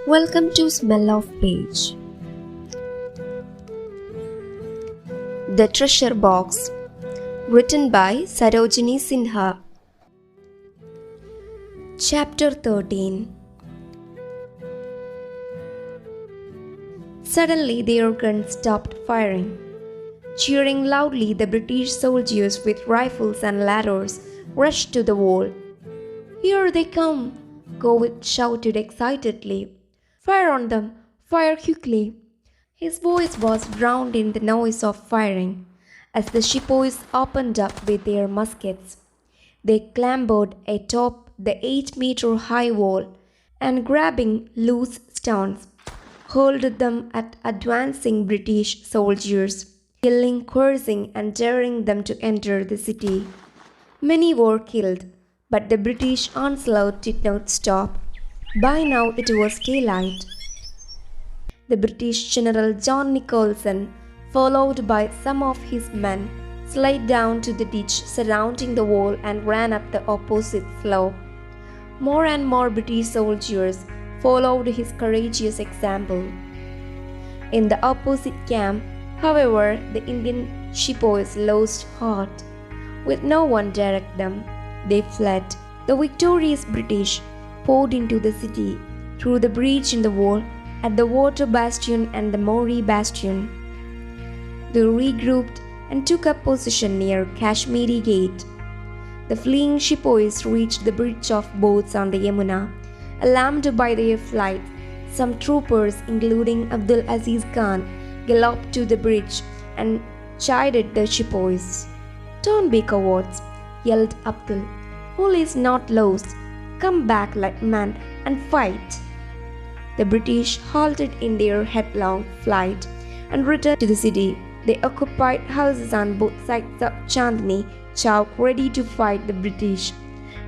Welcome to Smell of Page. The Treasure Box, written by Sarojini Sinha. Chapter 13. Suddenly their guns stopped firing. Cheering loudly, the British soldiers with rifles and ladders rushed to the wall. "Here they come!" Govind shouted excitedly. "Fire on them! Fire quickly!" His voice was drowned in the noise of firing as the sepoys opened up with their muskets. They clambered atop the 8-meter-high wall and, grabbing loose stones, hurled them at advancing British soldiers, yelling, cursing, and daring them to enter the city. Many were killed, but the British onslaught did not stop. By now it was daylight. The British General John Nicholson, followed by some of his men, slid down to the ditch surrounding the wall and ran up the opposite slope. More and more British soldiers followed his courageous example. In the opposite camp, however, the Indian sepoys lost heart. With no one to direct them, they fled. The victorious British poured into the city through the breach in the wall at the Water Bastion and the Mori Bastion. They regrouped and took up position near Kashmiri Gate. The fleeing sepoys reached the bridge of boats on the Yamuna. Alarmed by their flight, some troopers, including Abdul Aziz Khan, galloped to the bridge and chided the sepoys. "Don't be cowards," yelled Abdul. "All is not lost. Come back like men and fight." The British halted in their headlong flight and returned to the city. They occupied houses on both sides of Chandni Chowk, ready to fight the British.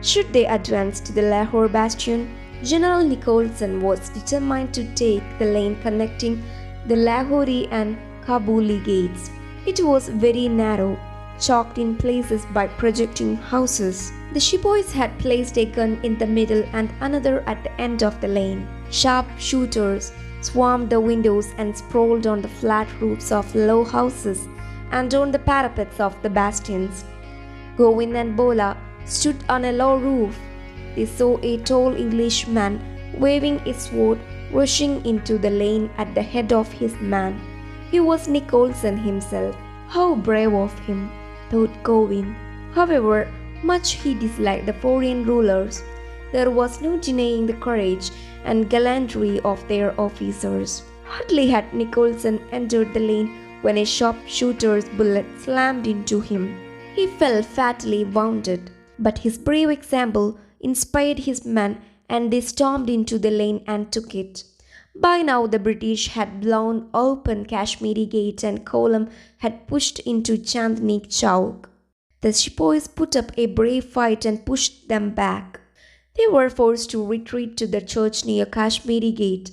Should they advance to the Lahore bastion, General Nicholson was determined to take the lane connecting the Lahori and Kabuli gates. It was very narrow, choked in places by projecting houses. The sepoys had placed a gun in the middle and another at the end of the lane. Sharp shooters swarmed the windows and sprawled on the flat roofs of low houses and on the parapets of the bastions. Govind and Bola stood on a low roof. They saw a tall Englishman waving a sword rushing into the lane at the head of his men. He was Nicholson himself. How brave of him, thought Govind. However much he disliked the foreign rulers, there was no denying the courage and gallantry of their officers. Hardly had Nicholson entered the lane when a sharpshooter's bullet slammed into him. He fell fatally wounded, but his brave example inspired his men and they stormed into the lane and took it. By now the British had blown open Kashmiri Gate and column had pushed into Chandni Chowk. The sepoys put up a brave fight and pushed them back. They were forced to retreat to the church near Kashmiri Gate.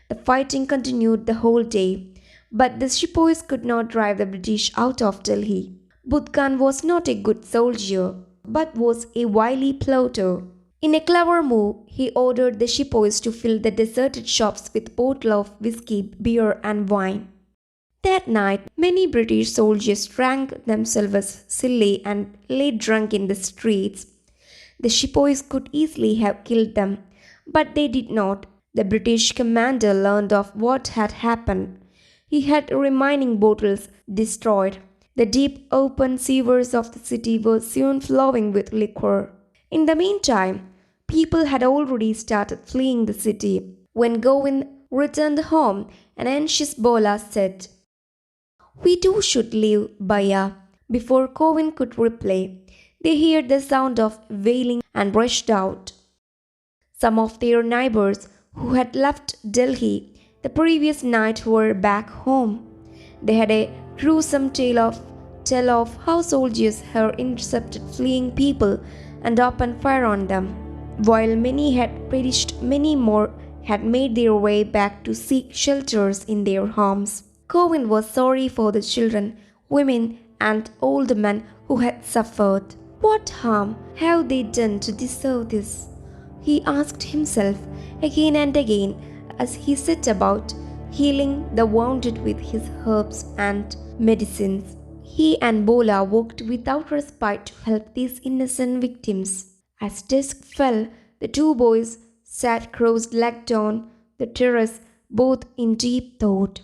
The fighting continued the whole day, but the sepoys could not drive the British out of Delhi. Butt Khan was not a good soldier, but was a wily plotter. In a clever move, he ordered the sepoys to fill the deserted shops with bottles of whiskey, beer, and wine. That night, many British soldiers drank themselves silly and lay drunk in the streets. The sepoys could easily have killed them, but they did not. The British commander learned of what had happened. He had remaining bottles destroyed. The deep open sewers of the city were soon flowing with liquor. In the meantime, people had already started fleeing the city. When Govind returned home, an anxious Bola said, "We too should leave, Bhaiya." Before Govind could reply, they heard the sound of wailing and rushed out. Some of their neighbors who had left Delhi the previous night were back home. They had a gruesome tale of how soldiers had intercepted fleeing people and opened fire on them. While many had perished, many more had made their way back to seek shelters in their homes. Govind was sorry for the children, women, and old men who had suffered. What harm have they done to deserve this? He asked himself again and again as he set about healing the wounded with his herbs and medicines. He and Bola worked without respite to help these innocent victims. As dusk fell, the two boys sat cross-legged on the terrace, both in deep thought.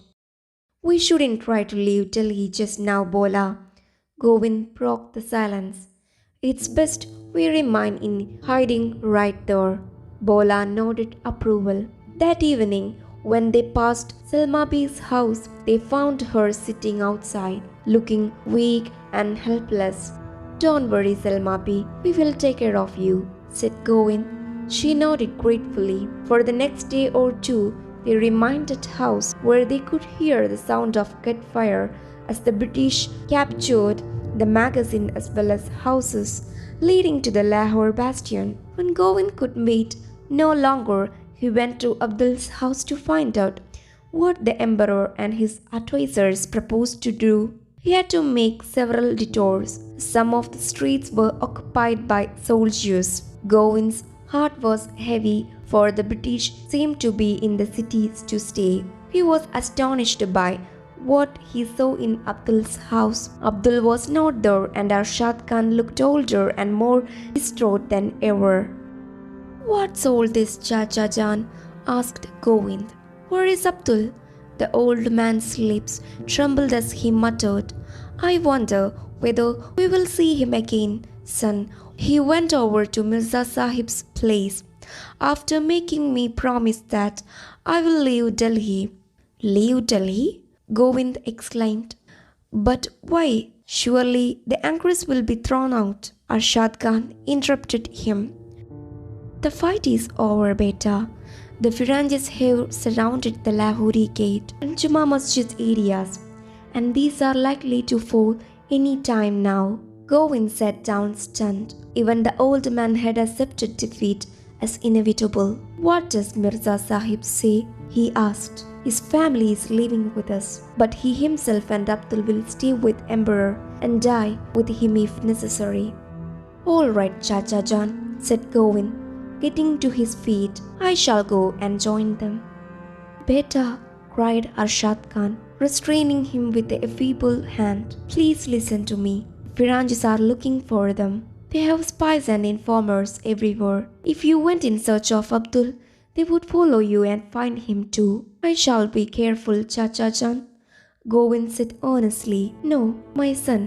We shouldn't try to leave Delhi just now, Bola. Govind broke the silence. It's best we remain in hiding right there. Bola nodded approval. That evening, when they passed Selmabi's house, they found her sitting outside, looking weak and helpless. Don't worry, Selmabi, we will take care of you, said Govind. She nodded gratefully. For the next day or two, they remained at house where they could hear the sound of gunfire as the British captured the magazine as well as houses leading to the Lahore bastion. When Govind could wait no longer, he went to Abdul's house to find out what the emperor and his advisors proposed to do. He had to make several detours. Some of the streets were occupied by soldiers. Govind's heart was heavy, for the British seemed to be in the cities to stay. He was astonished by what he saw in Abdul's house. Abdul was not there, and Arshad Khan looked older and more distraught than ever. "What's all this, Chacha Jan?" asked Govind. "Where is Abdul?" The old man's lips trembled as he muttered, "I wonder whether we will see him again, son. He went over to Mirza Sahib's place after making me promise that I will leave Delhi." "Leave Delhi?" Govind exclaimed. "But why? Surely the Angrez will be thrown out." Arshad Khan interrupted him. "The fight is over, beta. The Firanjis have surrounded the Lahori gate and Juma Masjid areas, and these are likely to fall any time now." Govind sat down stunned. Even the old man had accepted defeat as inevitable. "What does Mirza Sahib say?" he asked. "His family is living with us, but he himself and Abdul will stay with Emperor and die with him if necessary." "All right, Chacha Jan," said Govind, getting to his feet. "I shall go and join them." "Beta," cried Arshad Khan, restraining him with a feeble hand, "please listen to me. Firanjis are looking for them. They have spies and informers everywhere. If you went in search of Abdul, they would follow you and find him too." "I shall be careful, Chacha Jan," Govind said earnestly. "No, my son,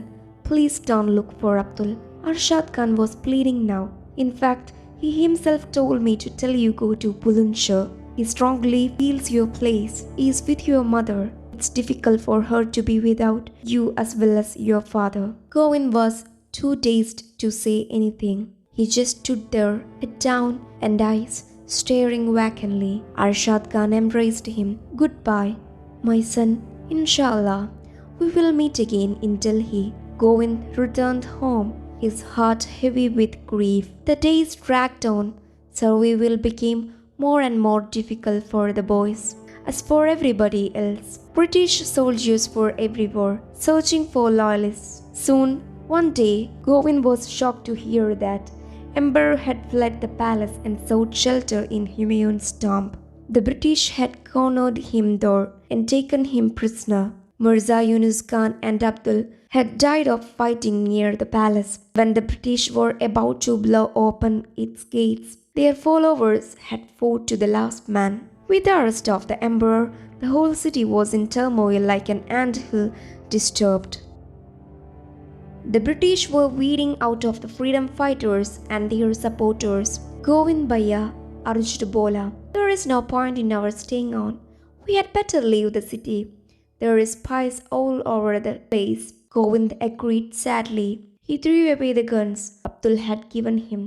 please don't look for Abdul." Arshad Khan was pleading now. "In fact, he himself told me to tell you go to Bulandshahr. He strongly feels your place is with your mother. It's difficult for her to be without you as well as your father." Govind was too dazed to say anything. He just stood there, head down and eyes staring vacantly. Arshad Khan embraced him. "Goodbye, my son. Inshallah, we will meet again in Delhi." Govind returned home, his heart heavy with grief. The days dragged on. Survival became more and more difficult for the boys. As for everybody else, British soldiers were everywhere, searching for loyalists. Soon, one day, Govind was shocked to hear that Emperor had fled the palace and sought shelter in Humayun's tomb. The British had cornered him there and taken him prisoner. Mirza Yunus Khan and Abdul had died of fighting near the palace. When the British were about to blow open its gates, their followers had fought to the last man. With the arrest of the emperor, the whole city was in turmoil like an anthill disturbed. The British were weeding out of the freedom fighters and their supporters. "Govind Bhaiya," urged Bola, "there is no point in our staying on. We had better leave the city. There is spies all over the place." Govind agreed sadly. He threw away the guns Abdul had given him.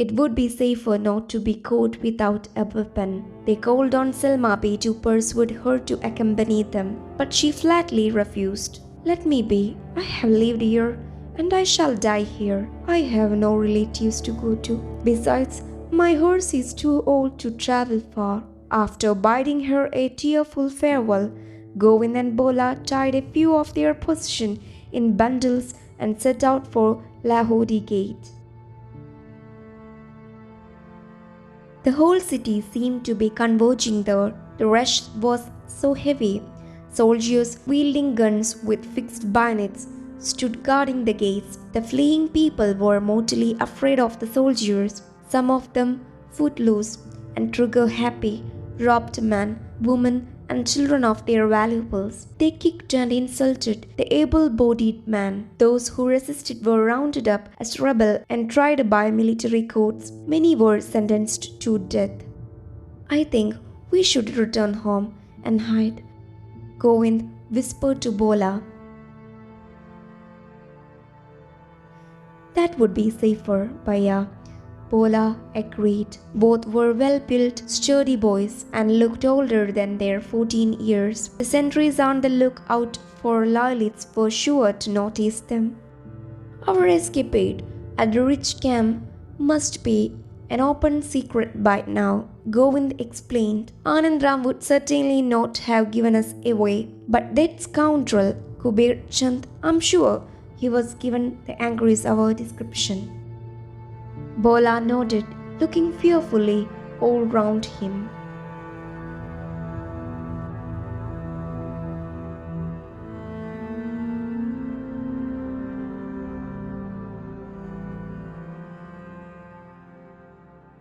It would be safer not to be caught without a weapon. They called on Selmabi to persuade her to accompany them, but she flatly refused. "Let me be. I have lived here and I shall die here. I have no relatives to go to. Besides, my horse is too old to travel far." After bidding her a tearful farewell, Govind and Bola tied a few of their possessions in bundles and set out for Lahori Gate. The whole city seemed to be converging there. The rush was so heavy. Soldiers wielding guns with fixed bayonets stood guarding the gates. The fleeing people were mortally afraid of the soldiers, some of them footloose and trigger happy, robbed men, women, and children of their valuables. They kicked and insulted the able-bodied man. Those who resisted were rounded up as rebel and tried by military courts. Many were sentenced to death. I think we should return home and hide, Govind whispered to Bola. That would be safer, Bhaiya. Bola agreed. Both were well-built, sturdy boys and looked older than their 14 years. The sentries on the lookout for Liliths were sure to notice them. Our escapade at the rich camp must be an open secret by now, Govind explained. Anandram would certainly not have given us away, but that scoundrel, Kuber Chand, I'm sure he was given the angries our description. Bola nodded, looking fearfully all round him.